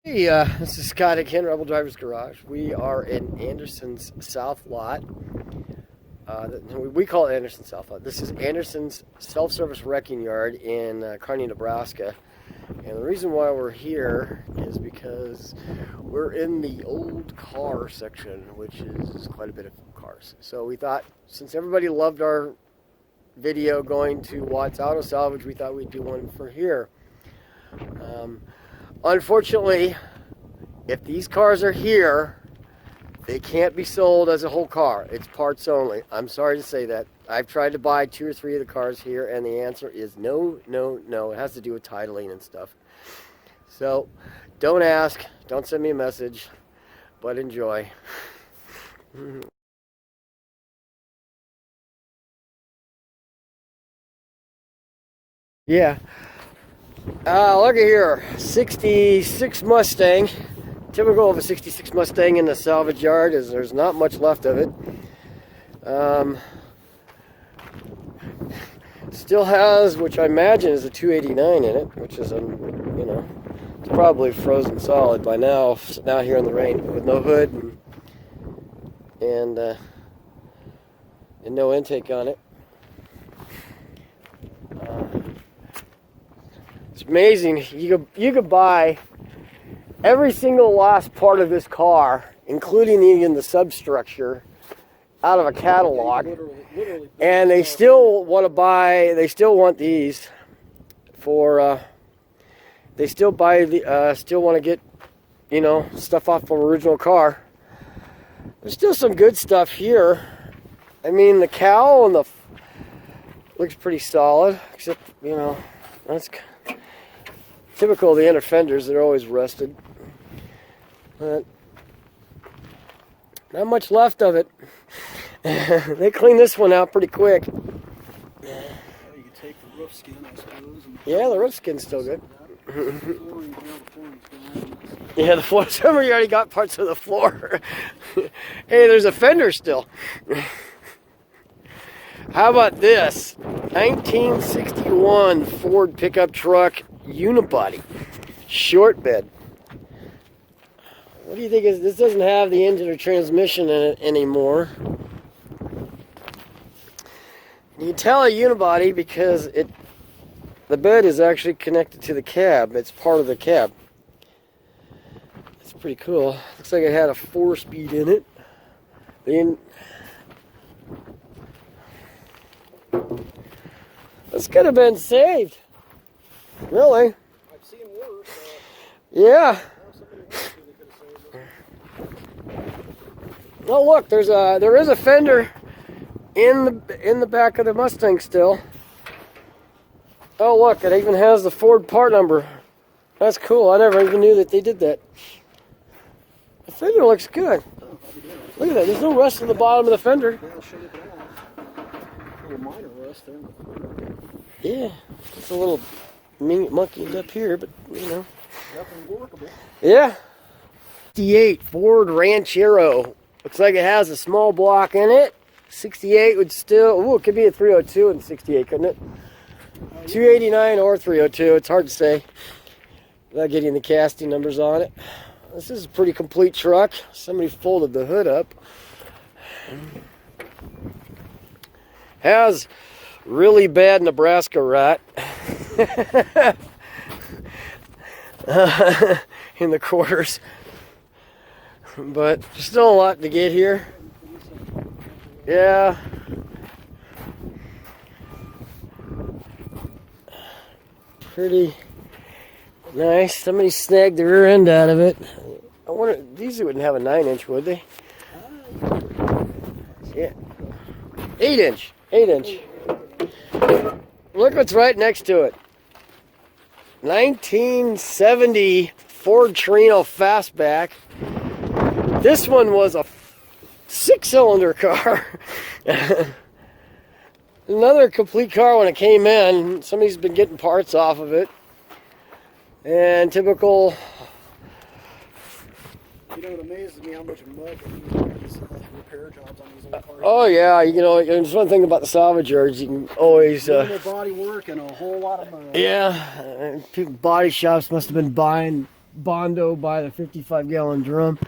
Hey, this is Scott again, Rebel Driver's Garage. We are in Andersen's South Lot. We call it Andersen's South Lot. This is Andersen's self-service wrecking yard in Kearney, Nebraska. And the reason why we're here is because we're in the old car section, which is quite a bit of cars. So we thought, since everybody loved our video going to Watts Auto Salvage, we thought we'd do one for here. Unfortunately, if these cars are here, they can't be sold as a whole car. It's parts only. I'm sorry to say that. I've tried to buy 2 or 3 of the cars here, and the answer is no, no, no. It has to do with titling and stuff. So, don't ask. Don't send me a message, but enjoy. Yeah. Look at here, 66 Mustang. Typical of a 66 Mustang in the salvage yard is there's not much left of it. Still has, which I imagine is a 289 in it, which is, it's probably frozen solid by now, sitting out here in the rain with no hood and no intake on it. It's amazing. You could buy every single last part of this car, including even the substructure, out of a catalog, and they still want to buy. They still want these for. They still buy the. Still want to get, stuff off from original car. There's still some good stuff here. I mean, the cowl and the looks pretty solid, except that's typical of the inner fenders. They're always rusted. But not much left of it. They cleaned this one out pretty quick. You can take the roof skin, I suppose. Yeah, the roof skin's still good. Yeah, the floor. Somebody already got parts of the floor. Hey, there's a fender still. How about this? 1961 Ford pickup truck Unibody. Short bed. What do you think? This doesn't have the engine or transmission in it anymore. You can tell a Unibody because the bed is actually connected to the cab. It's part of the cab. It's pretty cool. Looks like it had a 4-speed in it. This could have been saved. Really? I've seen worse. Yeah. Oh look, there is a fender in the back of the Mustang still. Oh look, it even has the Ford part number. That's cool. I never even knew that they did that. The fender looks good. Look at that. There's no rust in the bottom of the fender. Minor rust there. Yeah, it's a little monkeyed up here, but Nothing workable. Yeah. 68 Ford Ranchero. Looks like it has a small block in it. 68 would still, it could be a 302 in 68, couldn't it? 289 or 302, it's hard to say without getting the casting numbers on it. This is a pretty complete truck. Somebody folded the hood up. Has really bad Nebraska rot in the quarters, but there's still a lot to get here. Yeah. Pretty nice. Somebody snagged the rear end out of it. I wonder, these wouldn't have a 9-inch, would they? Yeah. 8-inch. 8-inch. Look what's right next to it. 1970 Ford Torino Fastback. This one was a 6-cylinder car. Another complete car when it came in. Somebody's been getting parts off of it. And typical. It amazes me how much mud these repair jobs on these old cars. Oh yeah, there's one thing about the salvage yards. You can always body work and a whole lot of mud. Yeah, people, body shops must have been buying Bondo by the 55-gallon drum.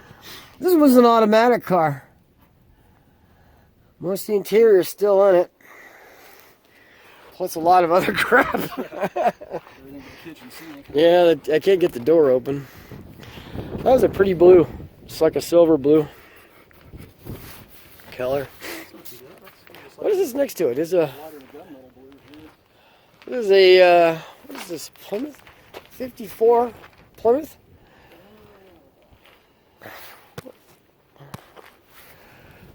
This was an automatic car. Most of the interior is still on it. Plus a lot of other crap. Yeah, I can't get the door open. That was a pretty blue. It's like a silver blue color. What is this next to it? What is this, Plymouth? 54 Plymouth?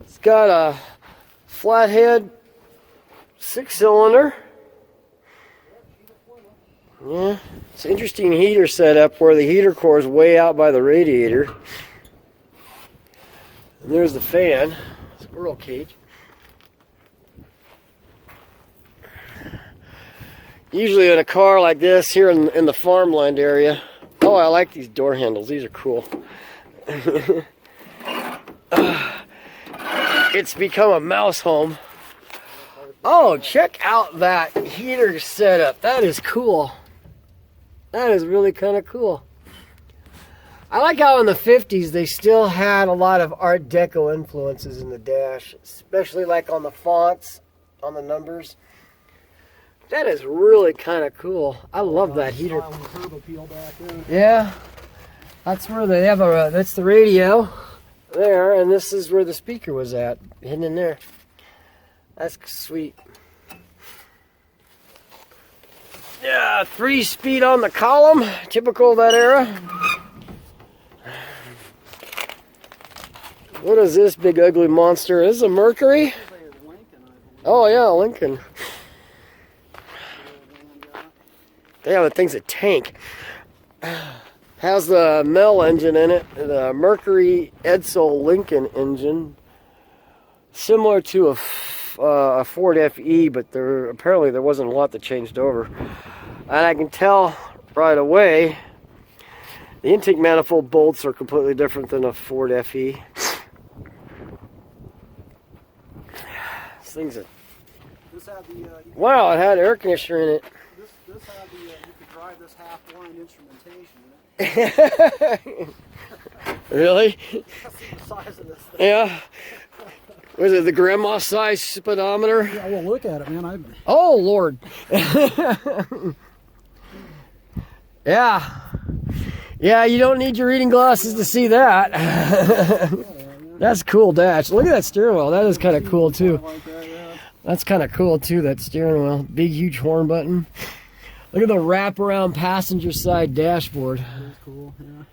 It's got a flathead 6-cylinder. Yeah, it's an interesting heater setup where the heater core is way out by the radiator. And there's the fan, squirrel cage. Usually in a car like this here in the farmland area. Oh, I like these door handles. These are cool. It's become a mouse home. Oh, check out that heater setup. That is cool. That is really kind of cool. I like how in the 50s they still had a lot of Art Deco influences in the dash, especially like on the fonts, on the numbers. That is really kind of cool. I love that heater. Yeah, that's where they have that's the radio there, and this is where the speaker was at, hidden in there. That's sweet. Yeah, 3-speed on the column, typical of that era. What is this big ugly monster? Is this a Mercury? Oh yeah, Lincoln. Damn, that thing's a tank. Has the Mel engine in it, the Mercury Edsel Lincoln engine, similar to a Ford FE, but apparently there wasn't a lot that changed over. And I can tell right away the intake manifold bolts are completely different than a Ford FE. This thing's wow, it had air conditioner in it. This had you could drive this half-blind instrumentation in it. Really? That's the size of this thing. Yeah. Was it the grandma size speedometer? Yeah, well, look at it, man. Oh, Lord. Yeah. Yeah, you don't need your reading glasses to see that. That's cool dash. Look at that steering wheel. That is kind of cool, too. That's kind of cool, too, that steering wheel. Big, huge horn button. Look at the wraparound passenger side dashboard. That's cool, yeah.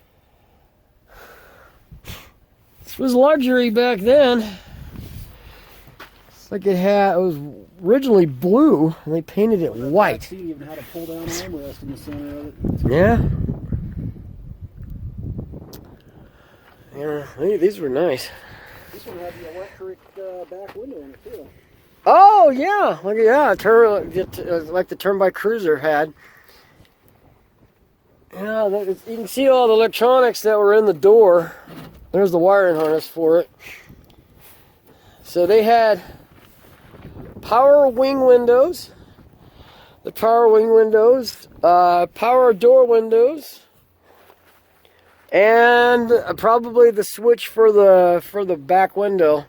This was luxury back then. It's like it was originally blue, and they painted it white. That seat even had a pull-down armrest in the center of it. Yeah. Yeah, these were nice. This one had the electric back window in it, too. Oh, yeah. Look at that. Like the Turnpike Cruiser had. Yeah, you can see all the electronics that were in the door. There's the wiring harness for it. So they had power wing windows, power door windows, and probably the switch for the back window.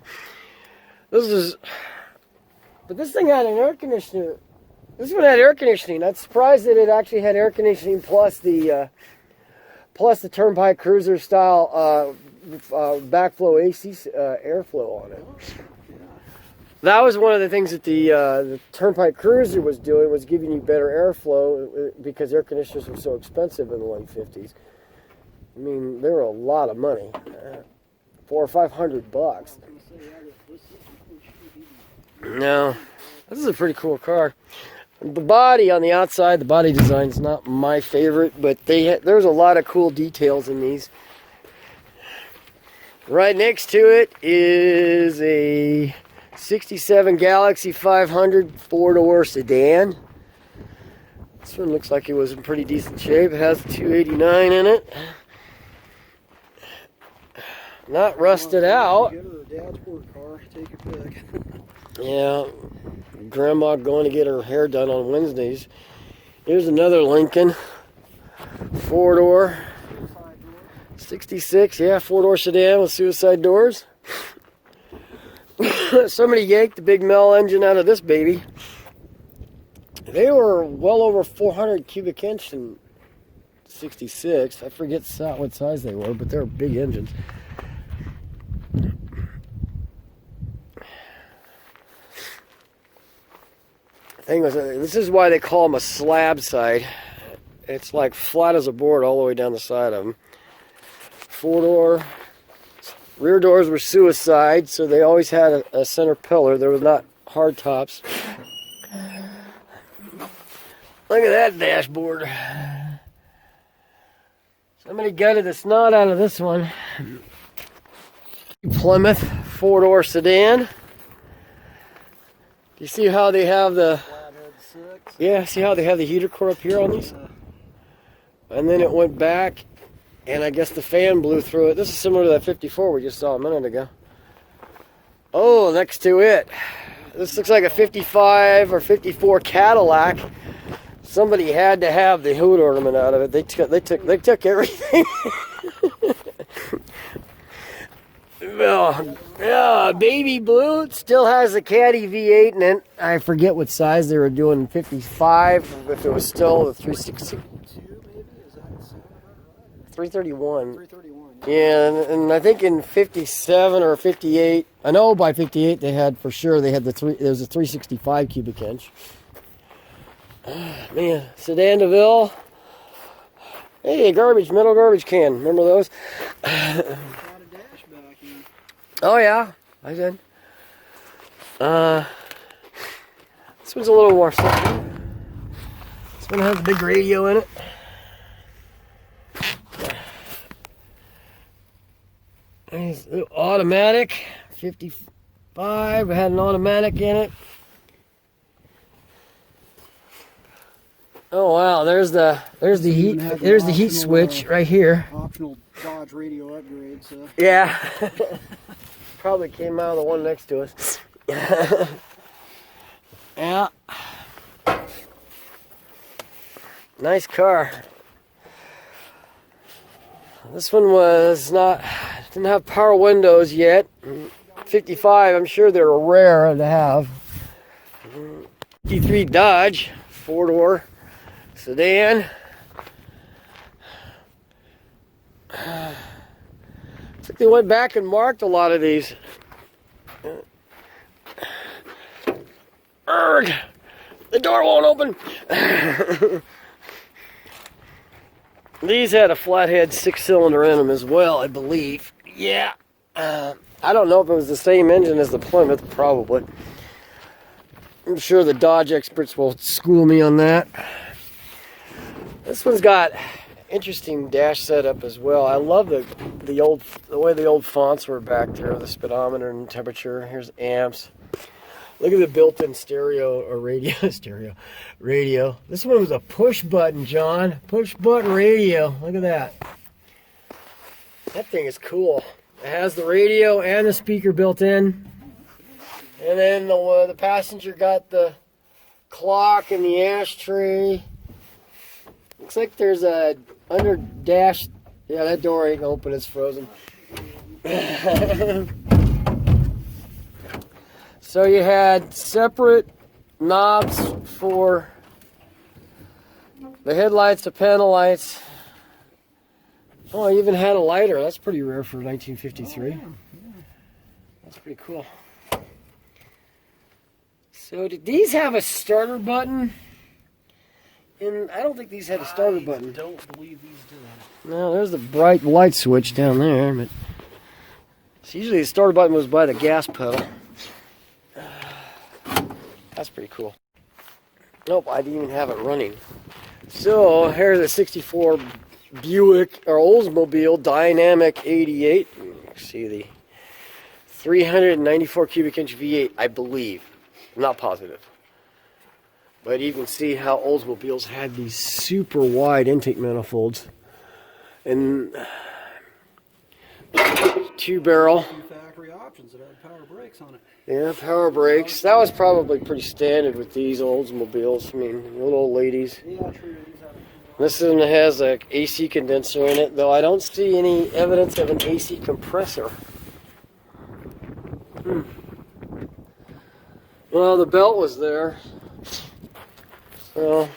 But this thing had an air conditioner. This one had air conditioning. I'm surprised that it actually had air conditioning plus the Turnpike Cruiser style backflow AC airflow on it. That was one of the things that the Turnpike Cruiser was doing, was giving you better airflow because air conditioners were so expensive in the late 50s. I mean, they were a lot of money, $400 or $500. No, this is a pretty cool car. The body on the outside, the body design is not my favorite, but there's a lot of cool details in these. Right next to it is a 67 Galaxy 500 4-door sedan. This one looks like it was in pretty decent shape. It has 289 in it. Not rusted out. Go to the dad's work car, take your pick. Yeah, Grandma going to get her hair done on Wednesdays. Here's another Lincoln 4-door. 66, yeah, four-door sedan with suicide doors. Somebody yanked the big Mel engine out of this baby. They were well over 400 cubic inch in 66. I forget what size they were, but they were big engines. Thing was, this is why they call them a slab side. It's like flat as a board all the way down the side of them. Four-door. Rear doors were suicide, so they always had a center pillar. There was not hard tops. Look at that dashboard. Somebody gutted the snot out of this one. Plymouth four-door sedan. You see how they have the... Yeah, see how they have the heater core up here on these? And then it went back, and I guess the fan blew through it. This is similar to that 54 we just saw a minute ago. Oh, next to it. This looks like a 55 or 54 Cadillac. Somebody had to have the hood ornament out of it. They took everything. Well, yeah, baby blue. It still has a Caddy V8 in it. I forget what size they were doing. 55. If it was still the 360. 331. 331. Yeah, and I think in 57 or 58. I know by 58 they had for sure. They had there was a 365 cubic inch. Man, Sedan DeVille. Hey, metal garbage can. Remember those? Oh yeah, I did. This one's a little more simple. This one has a big radio in it. It's automatic, 55. It had an automatic in it. Oh wow, there's the heat switch right here. Optional Dodge radio upgrade, so. Yeah. Probably came out of the one next to us. Yeah. Nice car. This one didn't have power windows yet. 55, I'm sure they're rare to have. 53 Dodge, four-door sedan. Looks like they went back and marked a lot of these. Urgh! The door won't open! These had a flathead six-cylinder in them as well, I believe. Yeah. I don't know if it was the same engine as the Plymouth, probably. I'm sure the Dodge experts will school me on that. This one's got interesting dash setup as well. I love the way the old fonts were back there, the speedometer and temperature. Here's amps. Look at the built-in stereo or radio. This one was a push button, John. Push button radio. Look at that. That thing is cool. It has the radio and the speaker built in. And then the passenger got the clock and the ashtray. Looks like there's a under dash. Yeah, that door ain't open. It's frozen. So you had separate knobs for the headlights, the panel lights. Oh, I even had a lighter. That's pretty rare for 1953. Oh, yeah. That's pretty cool. So did these have a starter button? And I don't think these had a starter button. I don't believe these do. No, there's the bright light switch down there. But so usually the starter button was by the gas pedal. That's pretty cool. Nope, I didn't even have it running. So here's a 64 Buick or Oldsmobile Dynamic 88. See the 394 cubic inch V8, I believe. I'm not positive. But you can see how Oldsmobiles had these super wide intake manifolds. And two barrel. Factory options that had power brakes on it. Yeah, power brakes. That was probably pretty standard with these Oldsmobiles. I mean, little old ladies. Yeah, true. This one has a AC condenser in it, though I don't see any evidence of an AC compressor. Well, the belt was there, so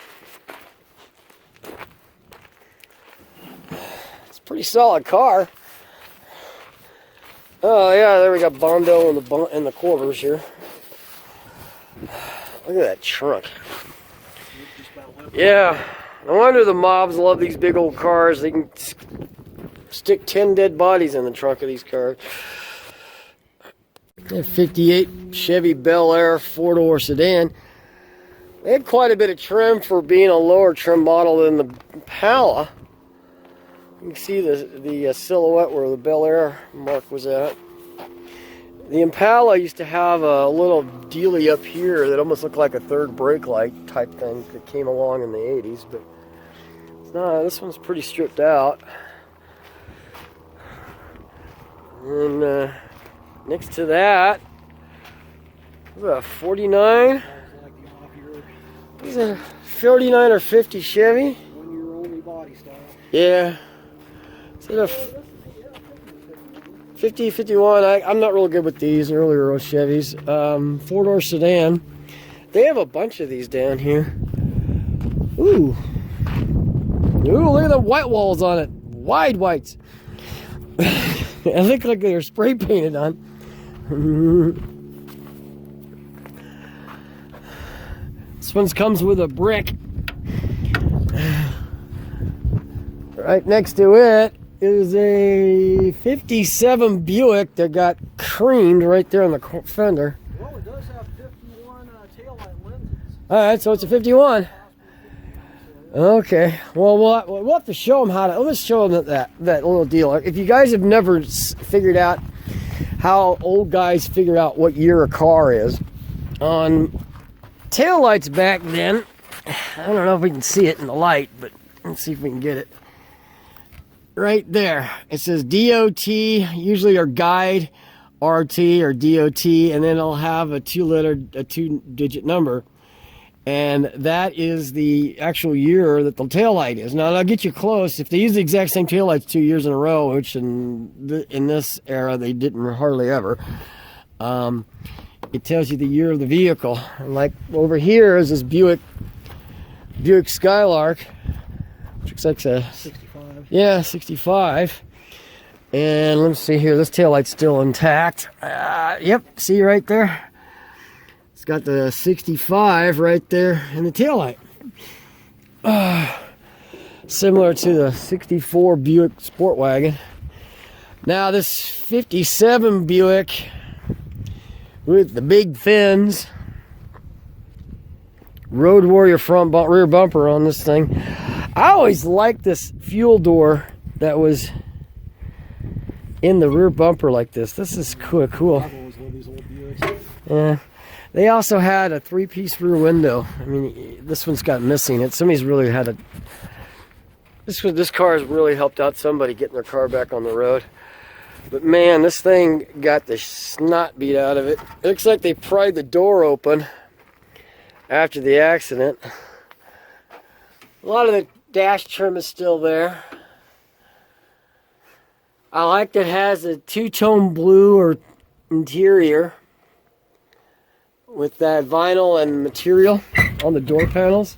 it's a pretty solid car. Oh yeah, there we got Bondo and the quarters here. Look at that trunk. Yeah, no wonder the mobs love these big old cars. They can stick 10 dead bodies in the trunk of these cars. 58 Chevy Bel Air 4-door sedan. They had quite a bit of trim for being a lower trim model than the Impala. You can see the silhouette where the Bel Air mark was at. The Impala used to have a little dealie up here that almost looked like a third brake light type thing that came along in the 80s, but it's not. This one's pretty stripped out. And next to that, is that a 49? Is that a 49 or 50 Chevy? 1 year only body style. Yeah. Is it a 50, 51? I'm not real good with these earlier Chevys. 4-door sedan. They have a bunch of these down here. Ooh. Ooh, look at the white walls on it. Wide whites. They look like they're spray painted on. This one comes with a brick. Right next to it is a 57 Buick that got creamed right there on the fender. Well, it does have 51 taillight lenses. Alright, so it's a 51. Okay, well, we'll have to show them how to. Let's show them that little deal. If you guys have never figured out how old guys figure out what year a car is, on taillights back then, I don't know if we can see it in the light, but let's see if we can get it. Right there, it says DOT, usually our guide, RT or DOT, and then it'll have a two-digit number. And that is the actual year that the taillight is. Now, that'll get you close. If they use the exact same taillights 2 years in a row, which in this era they didn't hardly ever, it tells you the year of the vehicle. And like over here is this Buick Skylark, which looks like a 65. Yeah, 65. And let's see here. This taillight's still intact. Yep, see right there. It's got the 65 right there in the taillight. Similar to the 64 Buick Sport Wagon. Now this 57 Buick with the big fins, Road Warrior rear bumper on this thing. I always liked this fuel door that was in the rear bumper like this. This is cool. I've always loved these old Buicks. Yeah. They also had a 3-piece rear window. I mean, this one's got missing it. Somebody's really had a... This car has really helped out somebody getting their car back on the road. But man, this thing got the snot beat out of it. It looks like they pried the door open after the accident. A lot of the dash trim is still there. I like that it has a two-tone blue or interior with that vinyl and material on the door panels.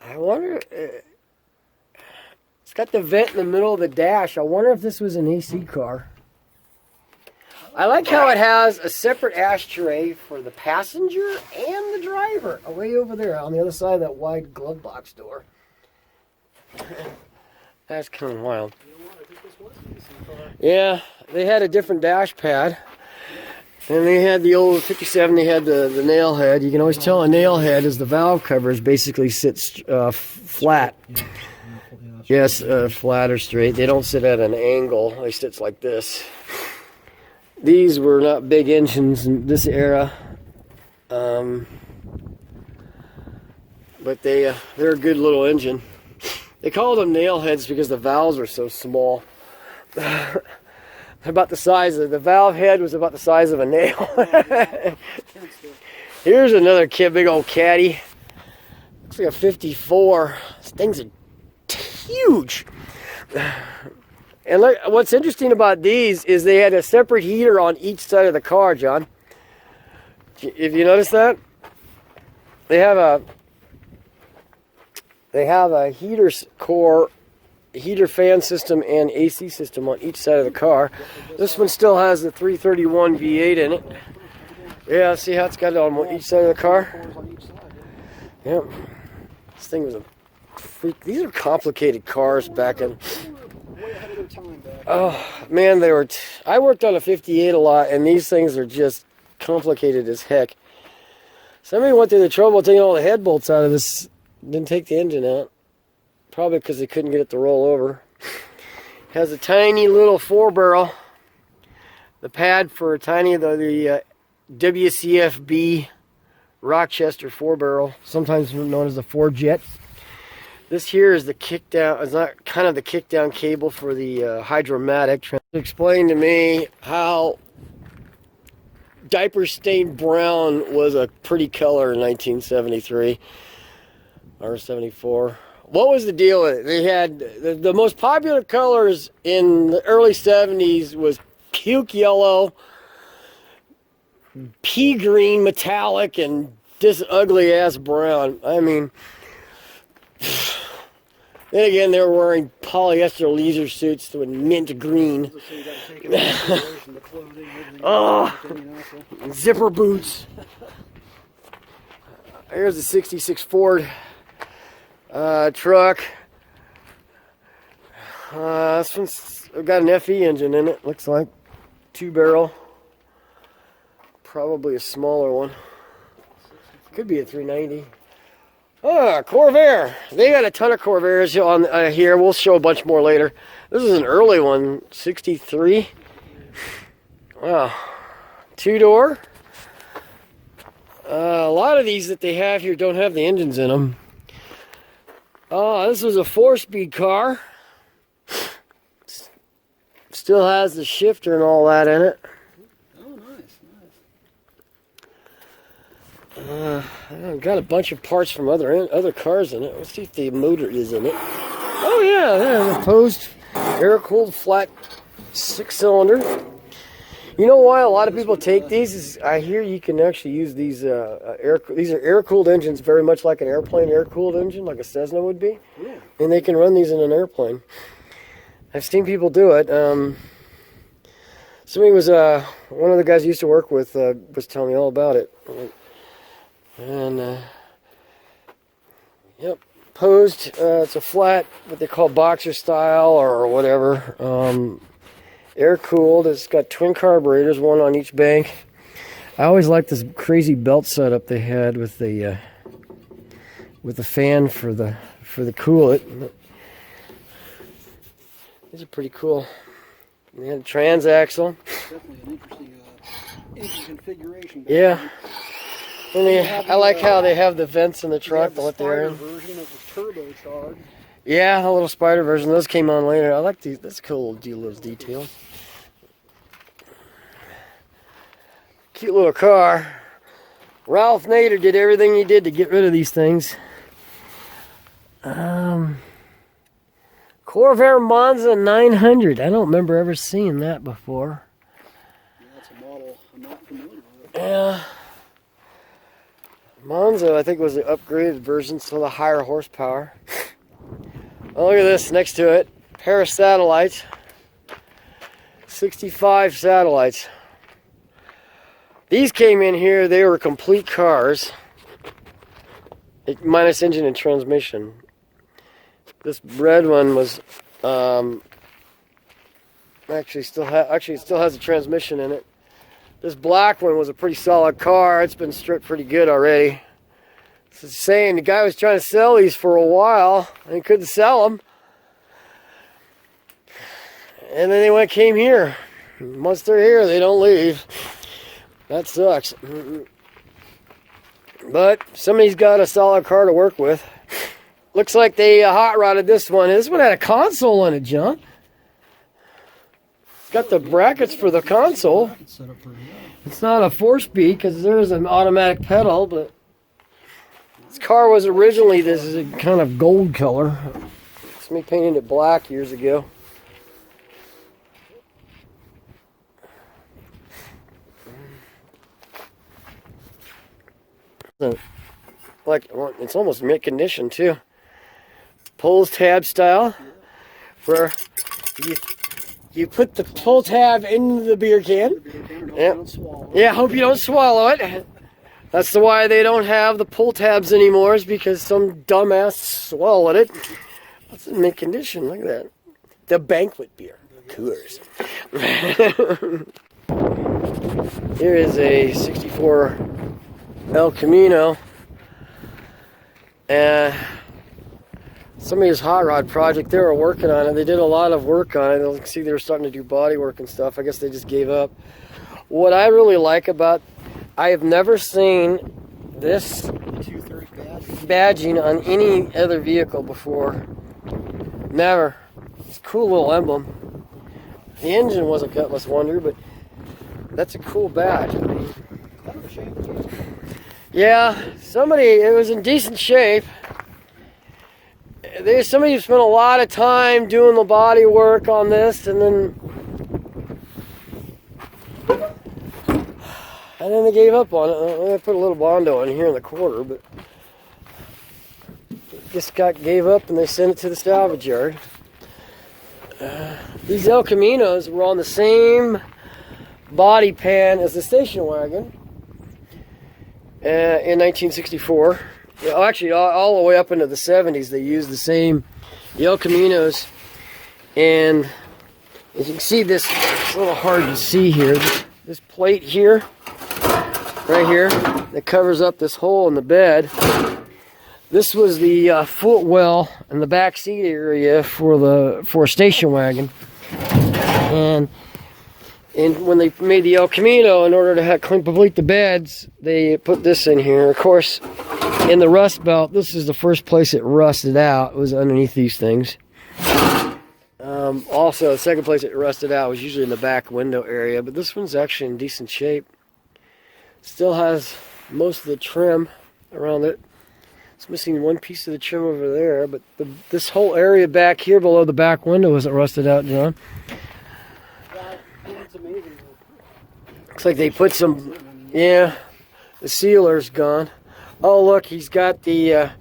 I wonder, it's got the vent in the middle of the dash. I wonder if this was an AC car. I like how it has a separate ashtray for the passenger and the driver. Way over there on the other side of that wide glove box door. That's kind of wild. Yeah, they had a different dash pad. And they had the old 57, they had the nail head. You can always tell a nail head is the valve covers basically sits flat. Yes, flat or straight. They don't sit at an angle. They sit like this. These were not big engines in this era. But they're a good little engine. They call them nail heads because the valves are so small. About the size of the valve head was about the size of a nail. Here's another kid, big old caddy. Looks like a 54. These things are huge. And look, what's interesting about these is they had a separate heater on each side of the car, John. If you notice that, they have a heater core, heater fan system, and AC system on each side of the car. This one still has the 331 V8 in it. Yeah, see how it's got it on each side of the car? Yep. This thing was a freak. These are complicated cars back in. Oh man, they were. I worked on a 58 a lot, and these things are just complicated as heck. Somebody went through the trouble of taking all the head bolts out of this. Didn't take the engine out. Probably because they couldn't get it to roll over. Has a tiny little 4-barrel. The pad for a tiny the WCFB Rochester 4-barrel, sometimes known as the Ford Jet. This here is the kickdown. It's not kind of the kickdown cable for the Hydromatic. Explain to me how diaper stained brown was a pretty color in 1973 or 74. What was the deal with it? They had the most popular colors in the early 70s was puke yellow, pea green metallic, and this ugly ass brown. I mean, then again, they were wearing polyester leisure suits with mint green. Oh, zipper boots. Here's a 66 Ford truck. This one's got an FE engine in it, looks like. 2-barrel. Probably a smaller one. Could be a 390. Corvair. They got a ton of Corvairs on here. We'll show a bunch more later. This is an early one, 63. Wow. 2-door. A lot of these that they have here don't have the engines in them. This was a 4-speed car. Still has the shifter and all that in it. Oh, nice. Got a bunch of parts from other cars in it. Let's see if the motor is in it. Oh yeah, the opposed air-cooled flat 6-cylinder. You know why a lot of people take these? Is I hear you can actually use these. These are air-cooled engines, very much like an airplane air-cooled engine, like a Cessna would be. Yeah. And they can run these in an airplane. I've seen people do it. Somebody was one of the guys I used to work with was telling me all about it. And yep, posed. It's a flat, what they call boxer style or whatever. Air cooled. It's got twin carburetors, one on each bank. I always liked this crazy belt setup they had with the fan for the coolant. These are pretty cool. They had a transaxle. Definitely an interesting engine configuration. Yeah. And I like how they have the vents in the truck to let the air in. Version of the turbocharged. Yeah, a little spider version. Those came on later. I like these. That's cool. Those details. Cute little car. Ralph Nader did everything he did to get rid of these things. Corvair Monza 900. I don't remember ever seeing that before. Yeah, that's a model I'm not familiar with. Yeah. Monza, I think, was the upgraded version, so the higher horsepower. Oh, look at this next to it. Pair of satellites. 65 satellites. These came in here, they were complete cars. Minus engine and transmission. This red one was actually it still has a transmission in it. This black one was a pretty solid car. It's been stripped pretty good already. It's saying the guy was trying to sell these for a while and he couldn't sell them. And then they came here. Once they're here, they don't leave. That sucks. But somebody's got a solid car to work with. Looks like they hot rodded this one. This one had a console on it, John. got the brackets for the console. It's not a 4-speed because there's an automatic pedal, but this car was originally this is a kind of gold color. It's me painting it black years ago. Like, it's almost mint condition too. Pulls tab style, where you put the pull tab in the beer can. Yeah, hope you don't swallow it. That's why they don't have the pull tabs anymore, is because some dumbass swallowed it. That's in mint condition. Look at that. The banquet beer. Coors. Here is a 64 El Camino. And somebody's hot rod project, they were working on it. They did a lot of work on it. You can see they were starting to do body work and stuff. I guess they just gave up. What I really like about, I have never seen this badging on any other vehicle before. Never. It's a cool little emblem. The engine was a gutless wonder, but that's a cool badge. I mean, yeah, it was in decent shape. Somebody spent a lot of time doing the body work on this, and then they gave up on it. They put a little Bondo in here in the quarter, but just gave up, and they sent it to the salvage yard. These El Caminos were on the same body pan as the station wagon in 1964. Well, actually, all the way up into the 70s, they used the same El Caminos. And as you can see, it's a little hard to see here. This plate here, right here, that covers up this hole in the bed. This was the footwell in the back seat area for a station wagon. And when they made the El Camino, in order to complete the beds, they put this in here. Of course, in the rust belt, this is the first place it rusted out. It was underneath these things. Also, the second place it rusted out was usually in the back window area, but this one's actually in decent shape. Still has most of the trim around it. It's missing one piece of the trim over there, but this whole area back here below the back window isn't rusted out, John. It's amazing. Looks like they put some, yeah, the sealer's gone. Oh, look, he's got the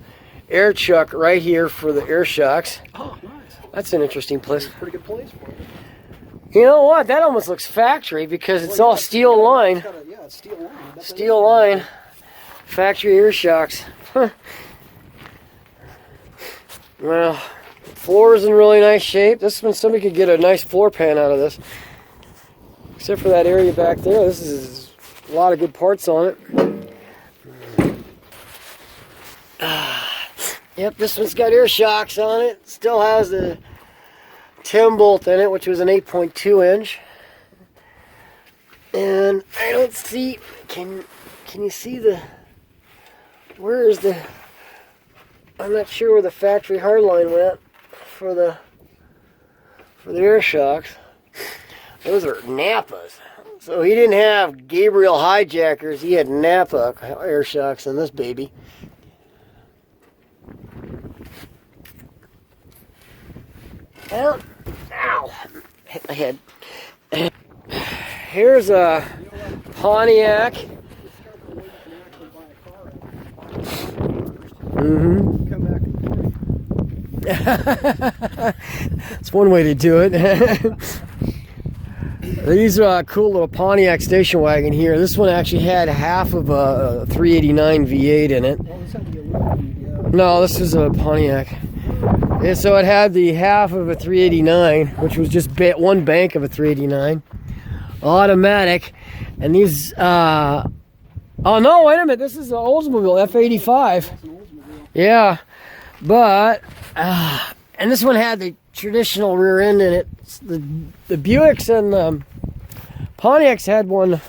air chuck right here for the air shocks. Oh, nice. That's an interesting place. That's a pretty good place for it. You know what? That almost looks factory because it's all steel line. Yeah, it's steel line. Steel line. Factory air shocks. Huh. Well, floor is in really nice shape. This one, somebody could get a nice floor pan out of this. Except for that area back there. This is a lot of good parts on it. Yep, this one's got air shocks on it. Still has the 10 bolt in it, which was an 8.2 inch. And I don't see, can you see where is the, I'm not sure where the factory hardline went for the air shocks. Those are Napas. So he didn't have Gabriel hijackers, he had Napa air shocks on this baby. Well, ow, hit my head. Here's a Pontiac. That's one way to do it. These are a cool little Pontiac station wagon here. This one actually had half of a 389 V8 in it. No, this is a Pontiac. And so it had the half of a 389, which was just one bank of a 389. Automatic. And these, oh no, wait a minute. This is an Oldsmobile F85. Yeah. But, and this one had the traditional rear end in it. The Buicks and the Pontiacs had one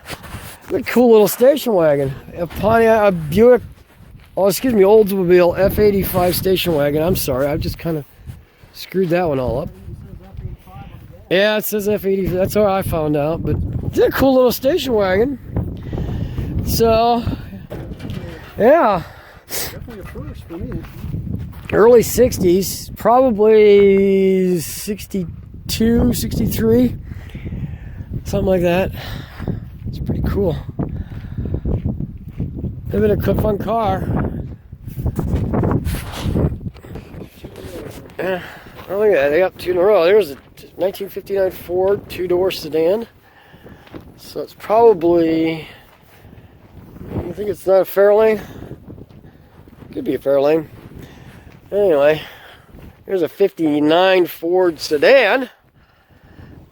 really cool little station wagon. A Buick, Oldsmobile F85 station wagon. I'm sorry, I've just kind of screwed that one all up. Yeah, it says F80. That's how I found out. But it's a cool little station wagon. So, yeah. Definitely a first for me. Early 60s, probably 62, 63. Something like that. It's pretty cool. It's been a fun car. Yeah. Oh, look at that. They got two in a row. There's a 1959 Ford two-door sedan. So it's probably... You think it's not a Fairlane? Could be a Fairlane. Anyway, here's a 59 Ford sedan.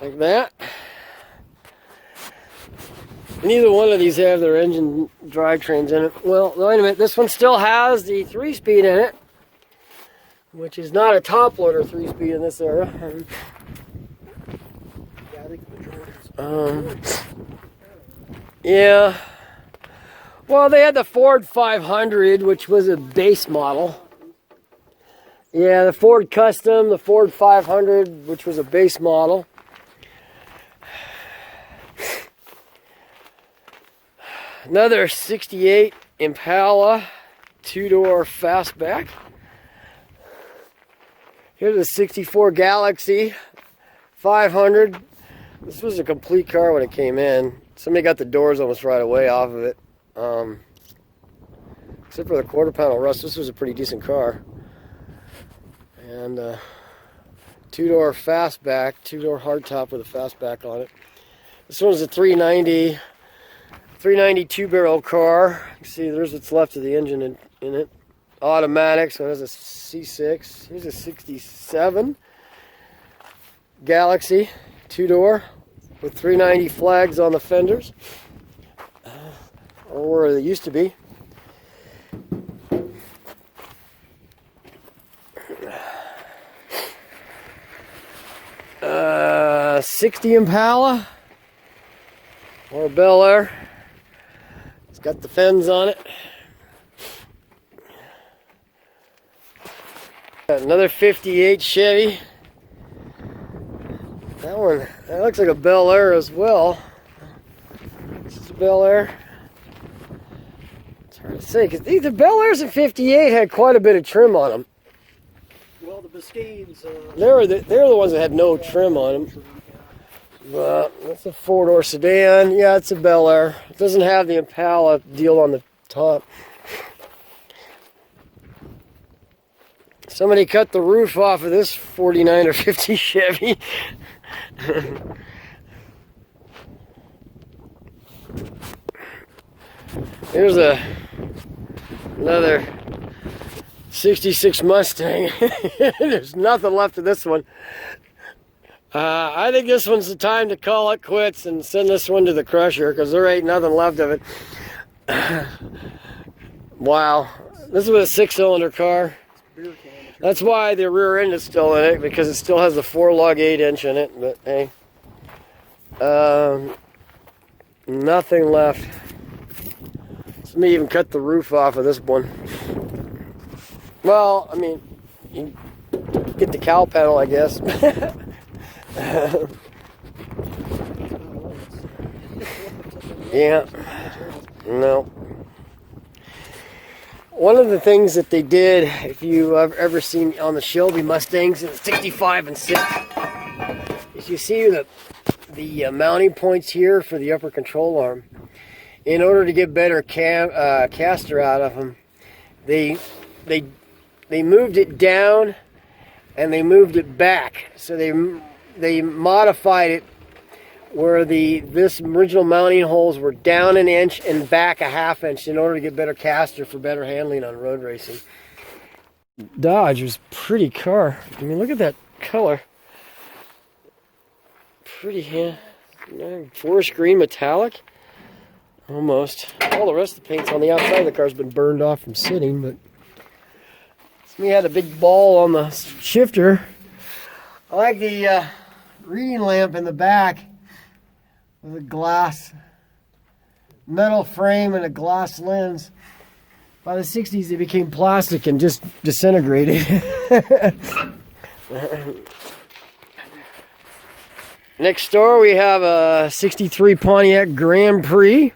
Like that. Neither one of these have their engine drivetrains in it. Well, wait a minute. This one still has the 3-speed in it, which is not a top loader 3-speed in this era. Yeah, I think the majority's Yeah. Well, they had the Ford 500, which was a base model. Yeah, the Ford Custom, the Ford 500, which was a base model. Another 68 Impala two-door fastback. Here's a 64 Galaxy 500. This was a complete car when it came in. Somebody got the doors almost right away off of it. Except for the quarter panel rust, this was a pretty decent car. And two-door fastback, two-door hardtop with a fastback on it. This one's a 390 two-barrel car. You can see there's what's left of the engine in it. Automatic, so it has a C6. Here's a 67 Galaxy two-door with 390 flags on the fenders, or where they used to be. Uh, 60 Impala or Bel Air. It's got the fends on it. Got another 58 Chevy. That looks like a Bel Air as well. This is a Bel Air. It's hard to say because the Bel Airs in '58 had quite a bit of trim on them. well, the Biscaynes. They're the ones that had no trim on them. But that's a four-door sedan. Yeah, it's a Bel Air. It doesn't have the Impala deal on the top. Somebody cut the roof off of this 49 or 50 Chevy. Here's another 66 Mustang. There's nothing left of this one. I think this one's the time to call it quits and send this one to the crusher because there ain't nothing left of it. Wow. This was a 6-cylinder car. That's why the rear end is still in it, because it still has the 4-lug 8-inch in it. But hey, nothing left. Somebody even cut the roof off of this one. Well, I mean, you get the cowl panel, I guess. Yeah. No. One of the things that they did, if you have ever seen on the Shelby Mustangs in 65 and 6, is you see the mounting points here for the upper control arm. In order to get better caster out of them, they moved it down and they moved it back. So they modified it where this original mounting holes were down 1 inch and back 1/2 inch in order to get better caster for better handling on road racing. Dodge was a pretty car. I mean, look at that color. Pretty, forest green metallic. Almost. All the rest of the paint's on the outside of the car's been burned off from sitting, but we had a big ball on the shifter. I like the reading lamp in the back with a glass metal frame and a glass lens. By the 60s, they became plastic and just disintegrated. Next door we have a 63 Pontiac Grand Prix.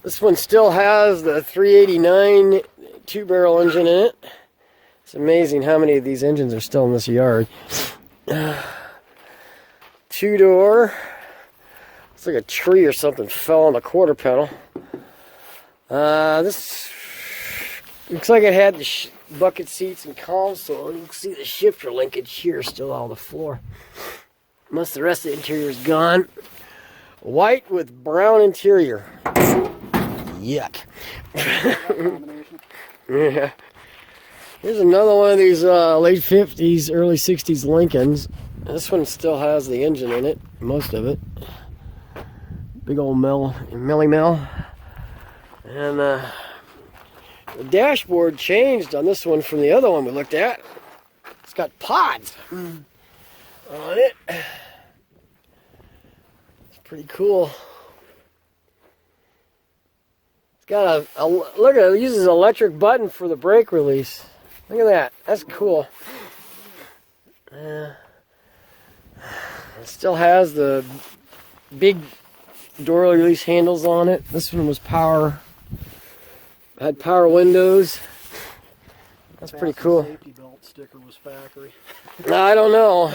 This one still has the 389 two-barrel engine in it. It's amazing how many of these engines are still in this yard. Two-door. It's like a tree or something fell on the quarter panel. This looks like it had the bucket seats and console. You can see the shifter linkage here still on the floor. Most of the rest of the interior is gone. White with brown interior. Yuck. Yeah. Here's another one of these late 50s, early 60s Lincolns. This one still has the engine in it, most of it. Big old Millie Mill. And the dashboard changed on this one from the other one we looked at. It's got pods on it. It's pretty cool. It's got a look at it. It uses an electric button for the brake release. Look at that. That's cool. It still has the big door release handles on it. This one was had power windows. That's pretty cool. Safety belt sticker was factory. I don't know.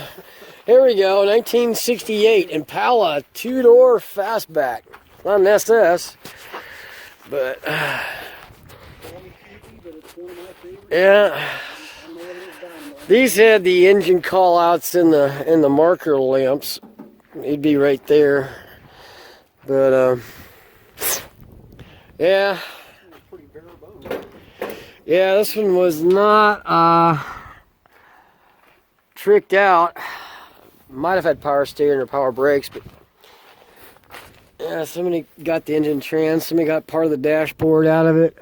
Here we go, 1968 Impala two-door fastback. Not an SS, but yeah. These had the engine call-outs in the marker lamps. It'd be right there, but yeah. Yeah, this one was not tricked out. Might have had power steering or power brakes, but yeah, somebody got the engine trans, somebody got part of the dashboard out of it.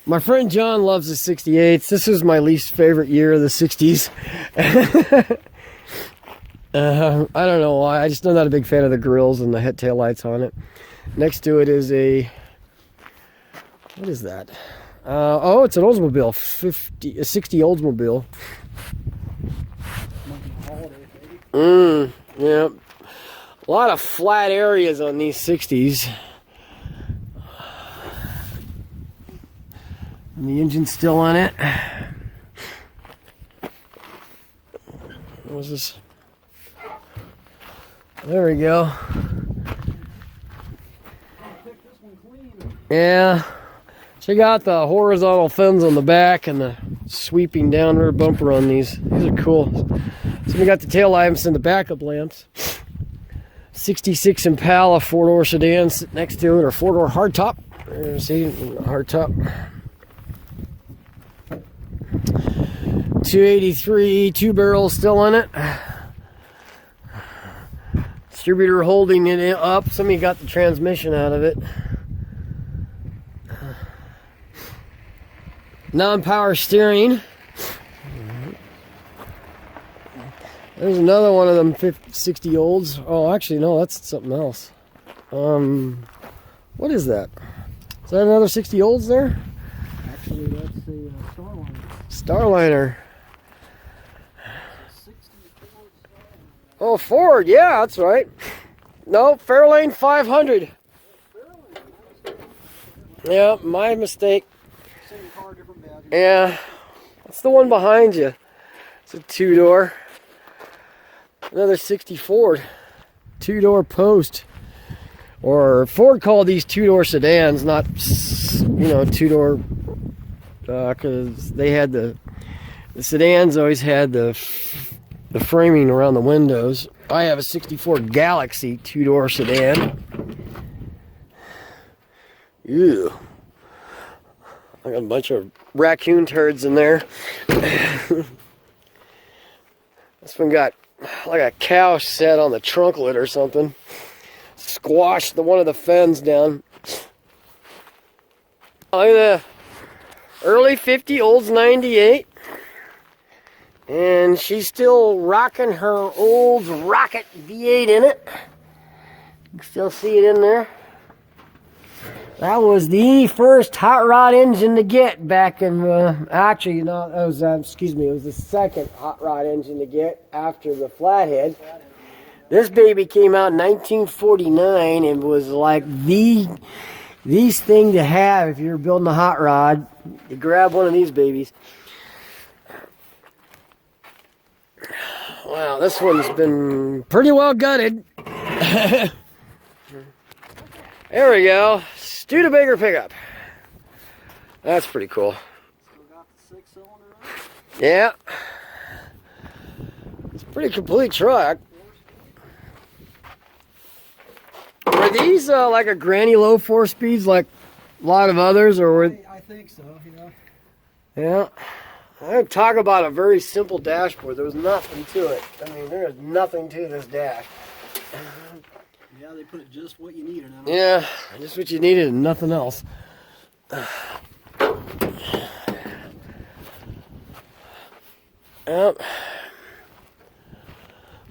My friend John loves the 68s. This is my least favorite year of the 60s. I don't know why. I just know not a big fan of the grills and the head tail lights on it. Next to it is what is that? Oh, it's an Oldsmobile, a 60 Oldsmobile. Yeah. A lot of flat areas on these 60s. And the engine's still on it. What was this? There we go. Yeah. Check out the horizontal fins on the back and the sweeping down rear bumper on these. These are cool. So we got the tail lamps and the backup lamps. 66 Impala four-door sedan sitting next to it, or four-door hardtop. See, hardtop. 283 two-barrel still in it. Distributor holding it up. Somebody got the transmission out of it. Non-power steering. There's another one of them 60 Olds. Oh, actually, no, that's something else. What is that? Is that another 60 Olds there? Actually, that's the Starliner. Starliner. Oh, Ford. Yeah, that's right. No, Fairlane 500. Yeah, my mistake. Same car, different badge. Yeah, that's the one behind you. It's a two-door. Another 60 Ford. Two-door post. Or Ford called these two-door sedans, not, two-door, because they had the sedans always had the framing around the windows. I have a 64 Galaxy two-door sedan. Ew. I got a bunch of raccoon turds in there. This one got like a cow set on the trunklet or something. Squashed one of the fends down. Look at the early 50 Olds 98. And she's still rocking her Olds Rocket V8 in it. You can still see it in there. That was the first hot rod engine to get back in, actually, no, that was, it was the second hot rod engine to get after the flathead. This baby came out in 1949 and was like the thing to have if you're building a hot rod. You grab one of these babies. Wow, this one's been pretty well gutted. There we go. Studebaker Pickup. That's pretty cool. Still got the 6-cylinder on it? Yeah. It's a pretty complete truck. Were these like a granny low 4-speeds like a lot of others, or were... I think so, yeah. Yeah. I'm talking about a very simple dashboard. There was nothing to it. I mean, there is nothing to this dash. Yeah, they put it just what you needed on it. Yeah, just what you needed and nothing else. Yep.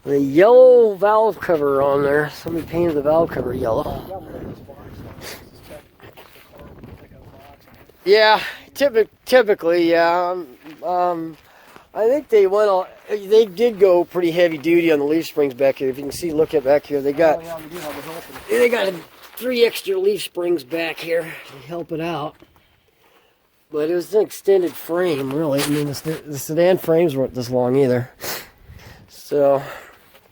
The yellow valve cover on there. Somebody painted the valve cover yellow. Yeah, typically, yeah. I think they went all. They did go pretty heavy duty on the leaf springs back here. If you can see, look at back here. They got. They got 3 extra leaf springs back here to help it out. But it was an extended frame, really. I mean, the sedan frames weren't this long either. So,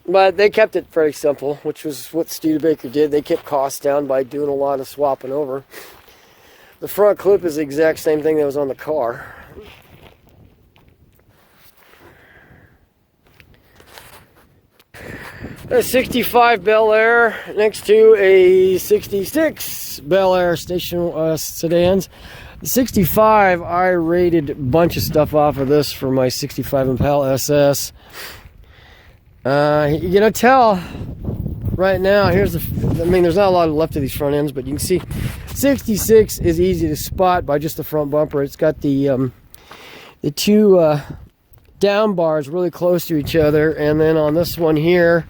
but they kept it very simple, which was what Studebaker did. They kept costs down by doing a lot of swapping over. The front clip is the exact same thing that was on the car. A 65 Bel Air next to a 66 Bel Air station sedans. The 65, I rated a bunch of stuff off of this for my 65 Impala SS. You're gonna tell right now. Here's I mean, there's not a lot left of these front ends, but you can see 66 is easy to spot by just the front bumper. It's got the 2 down bars really close to each other, and then on this one here,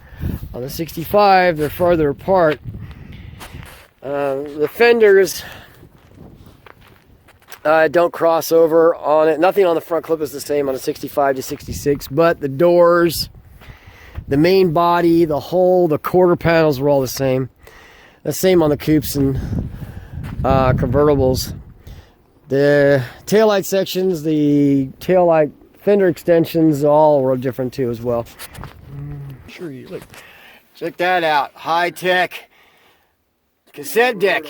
on the 65, they're farther apart. The fenders don't cross over on it. Nothing on the front clip is the same on a 65 to 66, but the doors, the main body, the hull, the quarter panels were all the same. The same on the coupes and convertibles. The taillight sections, the taillight fender extensions, all were different too as well. Sure, you look. Check that out. High tech cassette deck.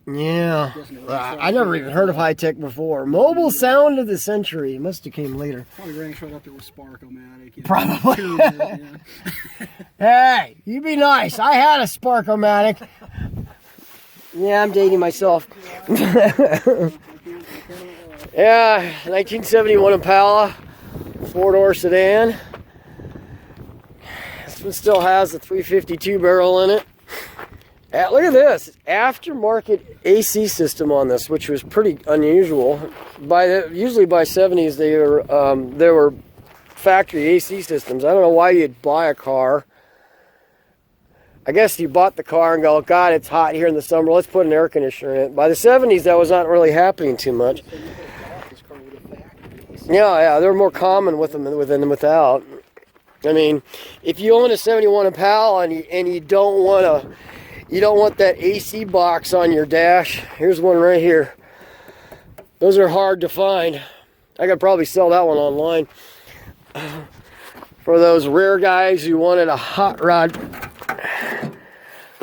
Yeah, I never even heard of high tech before. Mobile sound of the century. Must have came later. Probably ranked right up there with Spark-O-Matic. Probably. Hey, you be nice. I had a Spark-O-Matic. Yeah, I'm dating myself. Yeah, 1971 Impala, 4-door sedan. This one still has the 352 barrel in it. Look at this, aftermarket AC system on this, which was pretty unusual. Usually by 70s there were factory AC systems. I don't know why you'd buy a car. I guess you bought the car and go, God, it's hot here in the summer. Let's put an air conditioner in it. By the 70s, that was not really happening too much. Yeah, they're more common with them than without. I mean, if you own a 71 Impala and you don't want that AC box on your dash, here's one right here. Those are hard to find. I could probably sell that one online. For those rare guys who wanted a hot rod.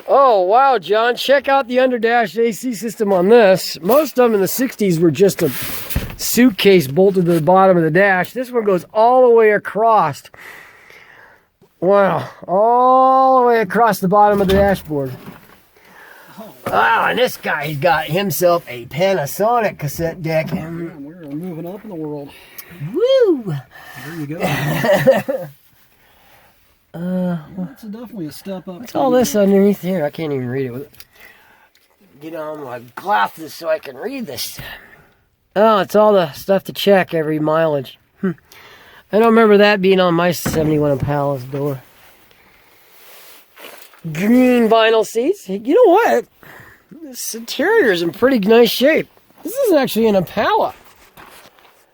Oh, wow, John, check out the underdash AC system on this. Most of them in the 60s were just a suitcase bolted to the bottom of the dash. This one goes all the way across. Wow, all the way across the bottom of the dashboard. Wow, and this guy's got himself a Panasonic cassette deck. Man, we're moving up in the world. Woo! There you go. It's definitely a step up. What's all this underneath here? I can't even read it. With it. Get on my glasses so I can read this. Oh, it's all the stuff to check every mileage. I don't remember that being on my 71 Impala's door. Green vinyl seats. You know what? This interior is in pretty nice shape. This is actually an Impala.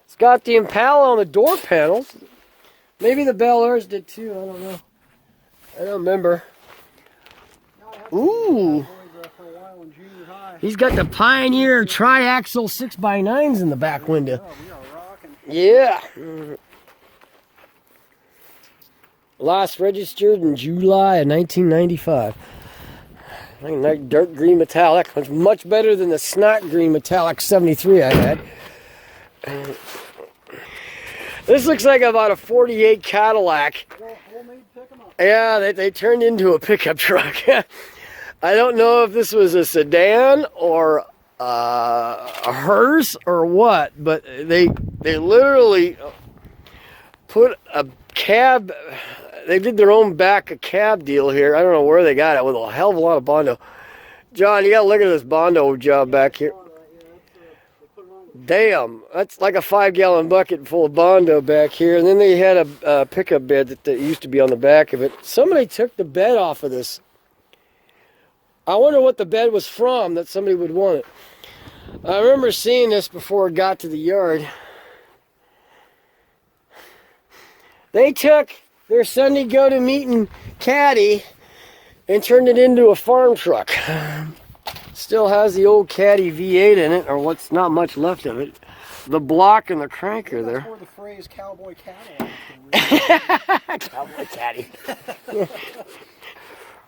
It's got the Impala on the door panels. Maybe the Bel Airs did too. I don't know. I don't remember. No, I had Ooh. for a while in junior high. He's got the Pioneer triaxle 6x9s in the back window. Oh, we are rocking. Yeah. Last registered in July of 1995. Like dark green metallic. It's much better than the snot green metallic 73 I had. This looks like about a 48 Cadillac. Homemade pick 'em up. Yeah, they turned into a pickup truck. I don't know if this was a sedan or a hearse or what, but they literally put a cab. They did their own back a cab deal here. I don't know where they got it with a hell of a lot of Bondo. John, you gotta look at this Bondo job back here. Damn, that's like a 5-gallon bucket full of Bondo back here. And then they had a pickup bed that used to be on the back of it. Somebody took the bed off of this. I wonder what the bed was from that somebody would want it. I remember seeing this before it got to the yard. They took their Sunday go-to meeting caddy and turned it into a farm truck. Still has the old caddy V8 in it, or what's not much left of it. The block and the crank are there. That's where the phrase cowboy Cadillac. Cowboy caddy.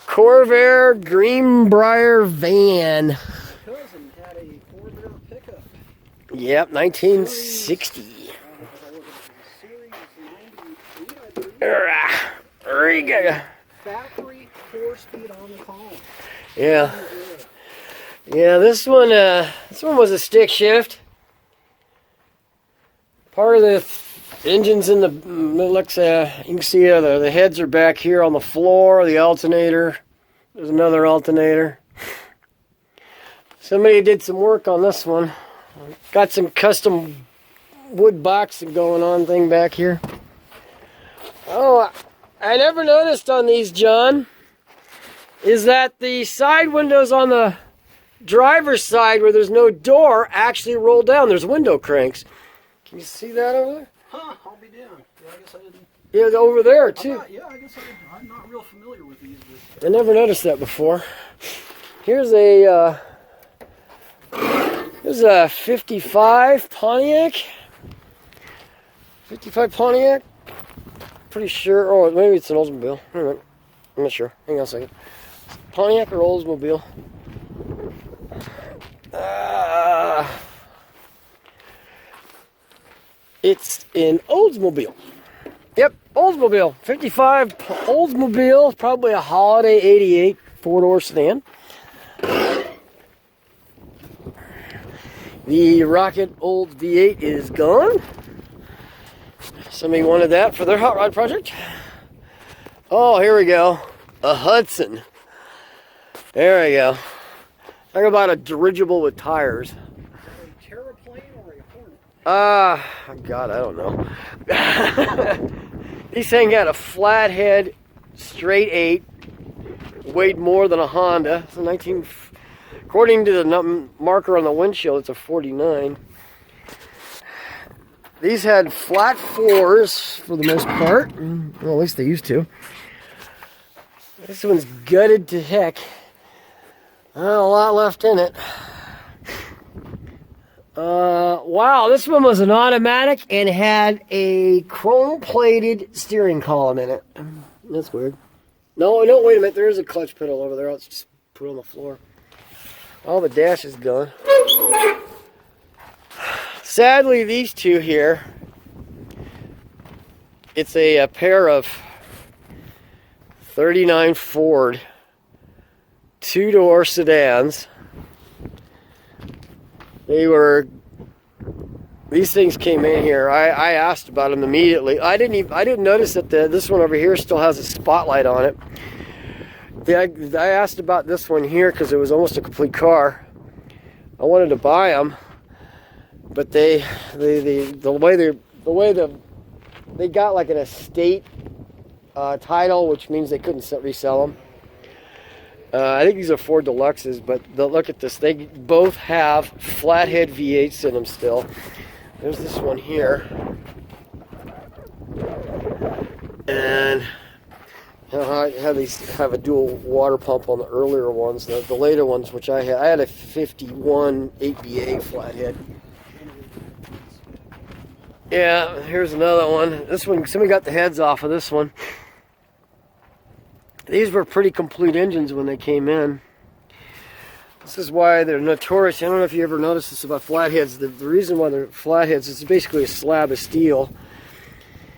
Corvair Greenbrier van. My cousin had a Corvair pickup. Yep, 1960. Factory 4-speed on the column. Yeah. Yeah, this one was a stick shift. Part of the engine's in the, it looks, you can see the heads are back here on the floor, the alternator. There's another alternator. Somebody did some work on this one. Got some custom wood boxing going on thing back here. Oh, I never noticed on these, John, is that the side windows on the driver's side where there's no door actually roll down. There's window cranks. Can you see that over there? Huh, I'll be damned. Yeah, I guess I didn't. Yeah, over there too. I'm not real familiar with these. I never noticed that before. Here's a 55 Pontiac. 55 Pontiac. Pretty sure. Oh, maybe it's an Oldsmobile. I'm not sure. Hang on a second. Pontiac or Oldsmobile? It's an Oldsmobile. Yep, Oldsmobile. 55 Oldsmobile. Probably a Holiday 88 four-door sedan. The Rocket old V8 is gone. Somebody wanted that for their hot rod project. Oh, here we go. A Hudson. There we go. Talk about a dirigible with tires. A terraplane or a Hornet? God, I don't know. This thing had a flathead, straight 8, weighed more than a Honda. It's a according to the marker on the windshield, it's a 49. These had flat floors for the most part. Well, at least they used to. This one's gutted to heck. Not a lot left in it. Wow, this one was an automatic and had a chrome-plated steering column in it. That's weird. No, wait a minute. There is a clutch pedal over there. I'll just put it on the floor. All the dash is gone. Sadly, these two here, it's a pair of 39 Ford two-door sedans. These things came in here. I asked about them immediately. I didn't notice that this one over here still has a spotlight on it. I asked about this one here because it was almost a complete car. I wanted to buy them. But the way they got like an estate title, which means they couldn't resell them. I think these are Ford Deluxes, but look at this. They both have flathead V8s in them still. There's this one here, and I have a dual water pump on the earlier ones. The later ones, which I had a 51 8BA flathead. Yeah, here's another one. This one, somebody got the heads off of this one. These were pretty complete engines when they came in. This is why they're notorious. I don't know if you ever noticed this about flatheads. The reason why they're flatheads is basically a slab of steel.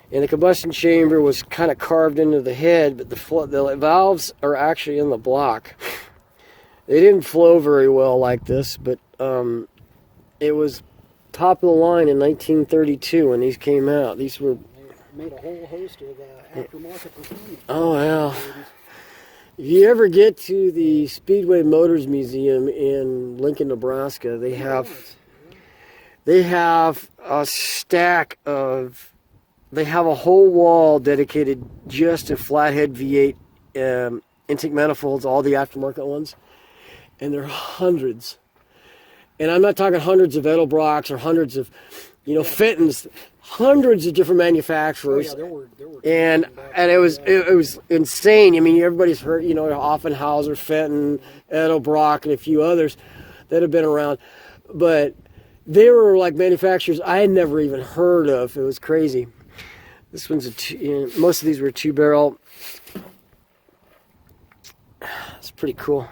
And the combustion chamber was kind of carved into the head, but the valves are actually in the block. They didn't flow very well like this, but it was top of the line in 1932 when these came out. These were... They made a whole host of aftermarket performance. Oh, yeah. If you ever get to the Speedway Motors Museum in Lincoln, Nebraska, they have a stack of... They have a whole wall dedicated just to flathead V8 intake manifolds, all the aftermarket ones. And there are hundreds. And I'm not talking hundreds of Edelbrocks or hundreds of, Fittons. Hundreds of different manufacturers. Oh, yeah, there were and it was insane. I mean, everybody's heard, Offenhauser, Fenton, Edelbrock, and a few others that have been around. But they were like manufacturers I had never even heard of. It was crazy. This one's most of these were 2-barrel. It's pretty cool.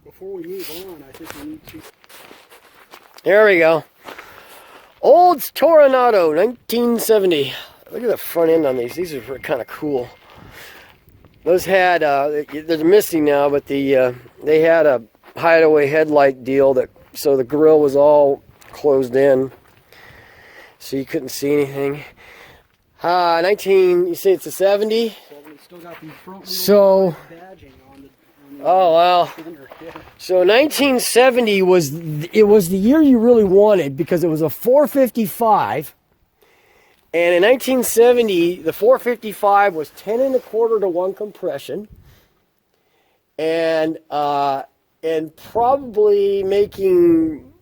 Before we move on, I think we need to... There we go. Olds Toronado, 1970. Look at the front end on these. These are kind of cool. Those had, they're missing now, but they had a hideaway headlight deal so the grill was all closed in, so you couldn't see anything. You say it's a 70? Still got the front so, badging on the oh wow. So 1970 was the year you really wanted because it was a 455. And in 1970, the 455 was 10 1/4 to 1 compression. And probably making,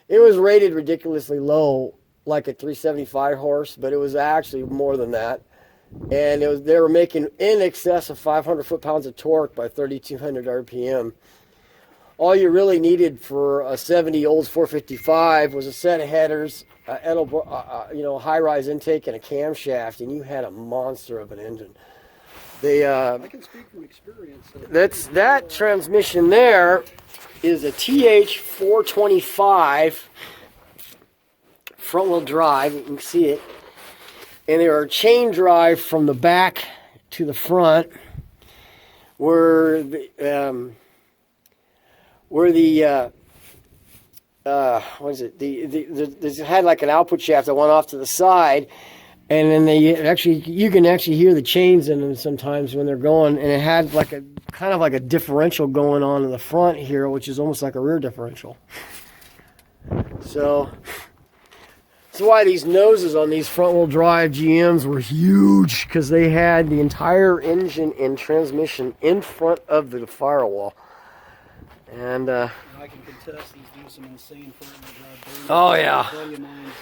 it was rated ridiculously low, like a 375 horse, but it was actually more than that. And they were making in excess of 500 foot-pounds of torque by 3,200 RPM. All you really needed for a 70 Olds 455 was a set of headers, high-rise intake, and a camshaft, and you had a monster of an engine. I can speak from experience. That transmission there is a TH 425 front-wheel drive. You can see it. And there are chain drive from the back to the front, where it had like an output shaft that went off to the side, and then you can actually hear the chains in them sometimes when they're going, and it had like a kind of like a differential going on in the front here, which is almost like a rear differential. So that's why these noses on these front-wheel drive GMs were huge, because they had the entire engine and transmission in front of the firewall. And I can contest these do some insane front-wheel drive. Oh yeah. A buddy of mine's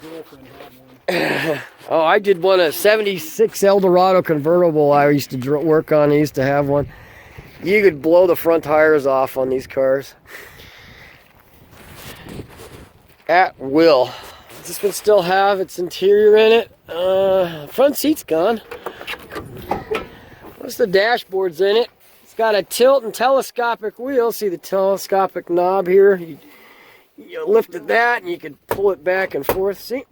girlfriend had one. Oh, I did one, a 76 Eldorado convertible I used to work on. I used to have one. You could blow the front tires off on these cars at will. Does this one still have its interior in it? Front seat's gone. Most of the dashboard's in it. It's got a tilt and telescopic wheel. See the telescopic knob here? You lifted that and you could pull it back and forth. See?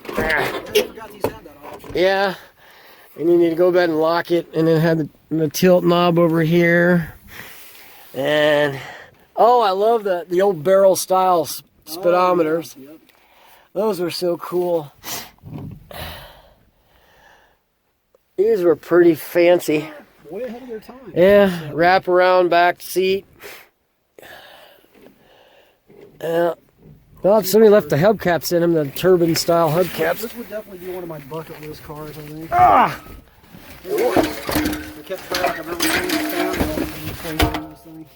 I forgot these had that option. Yeah. And you need to go back and lock it, and then have the tilt knob over here. And oh, I love the old barrel style speedometers. Oh, yeah. Yep. Those were so cool. These were pretty fancy. Way ahead of their time. Yeah, wrap around back seat. Well, if somebody left the hubcaps in them, the turbine style hubcaps. This would definitely be one of my bucket list cars, I think. Ah! I kept track of everything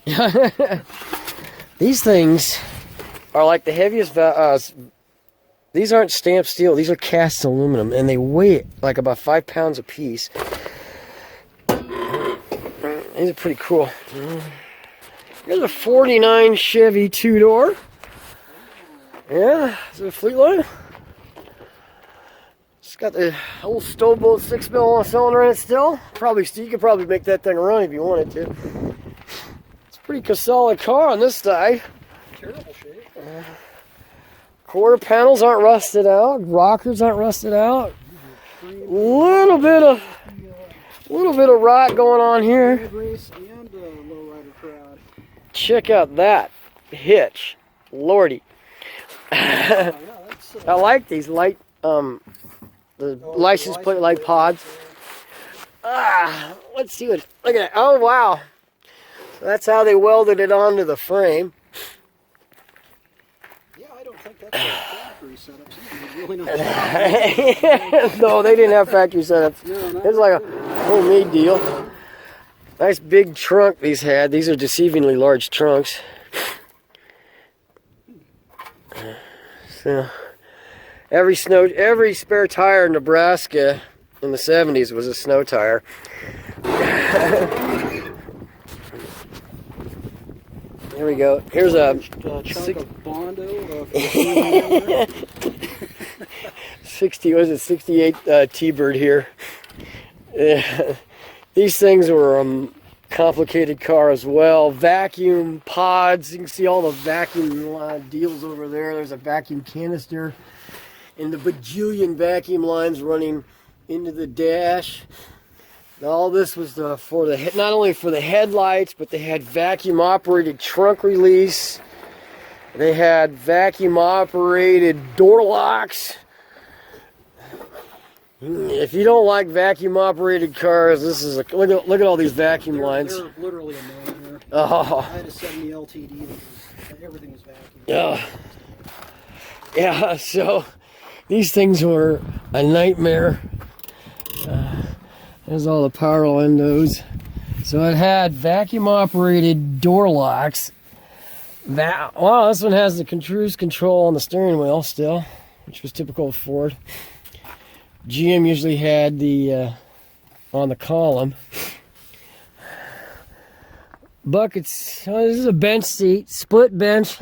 that's found. These things are like the heaviest These aren't stamped steel. These are cast aluminum, and they weigh like about 5 pounds a piece. These are pretty cool. Here's a 49 Chevy 2-door. Yeah, is it a Fleetline? It's got the old Stowboat 6-mil cylinder in it still. You could probably make that thing run if you wanted to. It's a pretty solid car on this side. Terrible shape. Quarter panels aren't rusted out. Rockers aren't rusted out. Little bit of rot going on here. Check out that hitch, lordy. I like these light, the license plate light pods. Let's see what. Look at it. Oh wow! So that's how they welded it onto the frame. That's a factory setup. Really not no, they didn't have factory setups. No, it's like a homemade deal. Nice big trunk these had. These are deceivingly large trunks. So every spare tire in Nebraska in the 70s was a snow tire. Here we go. Here's a chunk of Bondo. 68 T-Bird here. These things were a complicated car as well. Vacuum pods. You can see all the vacuum deals over there. There's a vacuum canister and the bajillion vacuum lines running into the dash. All this was for the not only for the headlights, but they had vacuum operated trunk release. They had vacuum operated door locks. If you don't like vacuum operated cars, this is look at all these vacuum lines. They're literally a nightmare. Oh. I had a 70 LTD. Everything was vacuum. Yeah. So these things were a nightmare. There's all the power windows. So it had vacuum operated door locks. Wow, this one has the cruise control on the steering wheel still, which was typical of Ford. GM usually had the on the column. Buckets. Oh, this is a bench seat, split bench.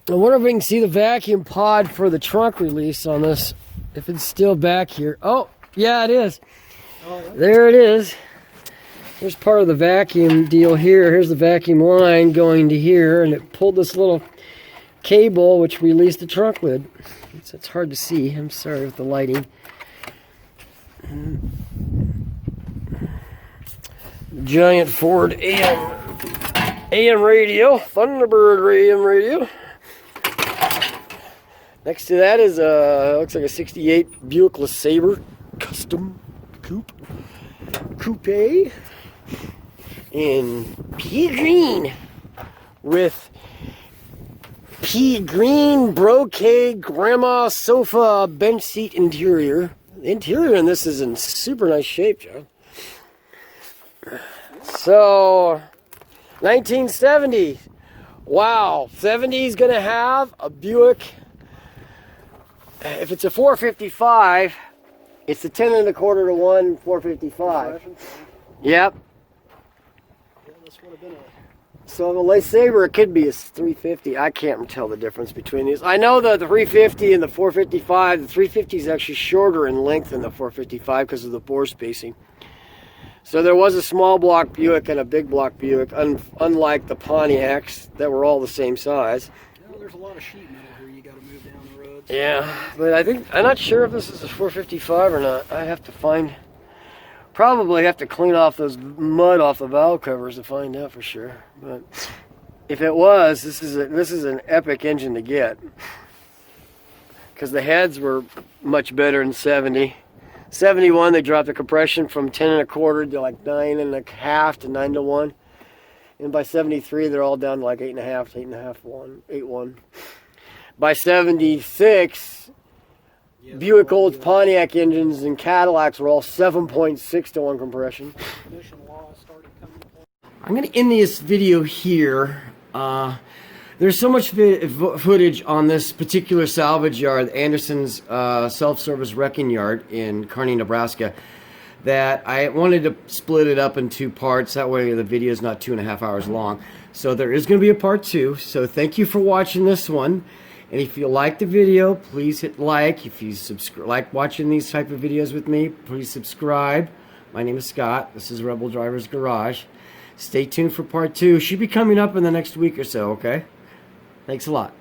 I wonder if we can see the vacuum pod for the trunk release on this. If it's still back here. Oh, yeah, it is. There it is. Here's part of the vacuum deal here. Here's the vacuum line going to here, and it pulled this little cable which released the trunk lid. It's hard to see. I'm sorry with the lighting. Giant Ford AM radio, Thunderbird AM radio. Next to that is looks like a 68 Buick LeSabre custom coupe in pea green with pea green brocade grandma sofa bench seat interior. The interior in this is in super nice shape, John. So 1970. Wow, 70's gonna have a Buick. If it's a 455, it's the 10 1/4 to 1 455. Yep. So the LeSabre, it could be a 350. I can't tell the difference between these. I know the 350 and the 455. The 350 is actually shorter in length than the 455 because of the bore spacing. So there was a small block Buick and a big block Buick, unlike the Pontiacs that were all the same size. Well, there's a lot of sheet metal here you got to move down the road. Yeah, but I'm not sure if this is a 455 or not. I have to probably have to clean off those mud off the valve covers to find out for sure. But if it was, this is an epic engine to get, because the heads were much better in 70. 71, they dropped the compression from 10 1/4 to like 9 1/2 to 9 to 1. And by 73, they're all down to like 8 1/2 to 8 1/2, 8.1. By 76, Buick, Olds, Pontiac engines and Cadillacs were all 7.6 to 1 compression. I'm going to end this video here. There's so much footage on this particular salvage yard, Andersen's self-service wrecking yard in Kearney, Nebraska, that I wanted to split it up in 2 parts. That way the video is not 2.5 hours long. So there is going to be a part 2. So thank you for watching this one. And if you like the video, please hit like. If you like watching these type of videos with me, please subscribe. My name is Scott. This is Rebel Driver's Garage. Stay tuned for part 2. Should be coming up in the next week or so, okay? Thanks a lot.